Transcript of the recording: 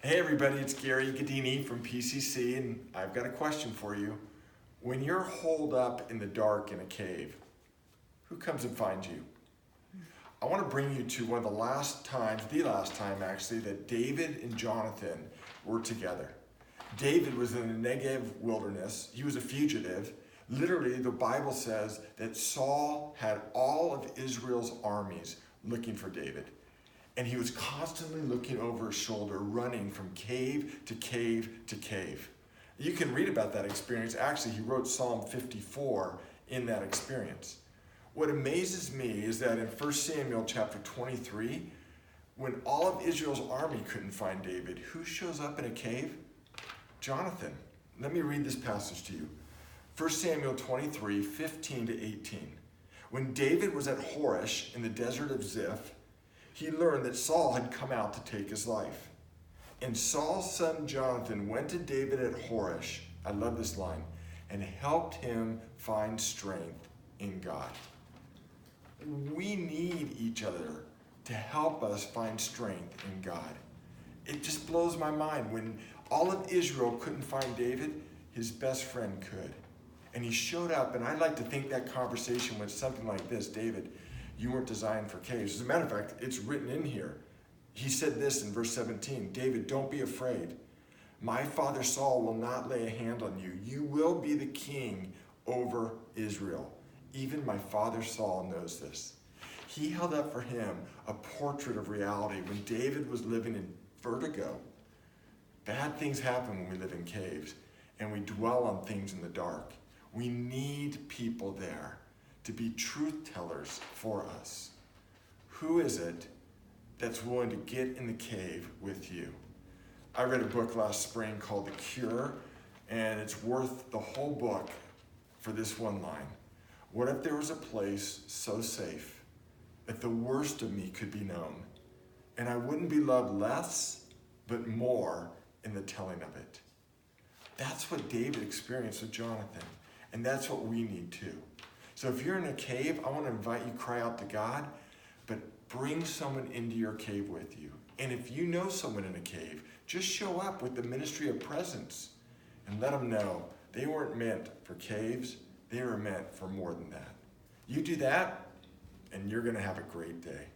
Hey everybody, it's Gary Gadini from PCC, and I've got a question for you. When you're holed up in the dark in a cave, who comes and finds you? I want to bring you to one of the last time actually, that David and Jonathan were together. David was in the Negev wilderness. He was a fugitive. Literally, the Bible says that Saul had all of Israel's armies looking for David. And he was constantly looking over his shoulder, running from cave to cave to cave. You can read about that experience. Actually, he wrote Psalm 54 in that experience. What amazes me is that in 1 Samuel chapter 23, when all of Israel's army couldn't find David, who shows up in a cave? Jonathan. Let me read this passage to you. 1 Samuel 23, 15 to 18. When David was at Horesh in the desert of Ziph, he learned that Saul had come out to take his life. And Saul's son Jonathan went to David at Horesh, I love this line, and helped him find strength in God. We need each other to help us find strength in God. It just blows my mind. When all of Israel couldn't find David, his best friend could. And he showed up, and I'd like to think that conversation went something like this: David, you weren't designed for caves. As a matter of fact, it's written in here. He said this in verse 17, David, don't be afraid. My father Saul will not lay a hand on you. You will be the king over Israel. Even my father Saul knows this. He held up for him a portrait of reality when David was living in vertigo. Bad things happen when we live in caves and we dwell on things in the dark. We need people there to be truth tellers for us. Who is it that's willing to get in the cave with you? I read a book last spring called The Cure, and it's worth the whole book for this one line. What if there was a place so safe that the worst of me could be known, and I wouldn't be loved less, but more in the telling of it? That's what David experienced with Jonathan, and that's what we need too. So if you're in a cave, I want to invite you to cry out to God, but bring someone into your cave with you. And if you know someone in a cave, just show up with the ministry of presence and let them know they weren't meant for caves. They were meant for more than that. You do that, and you're going to have a great day.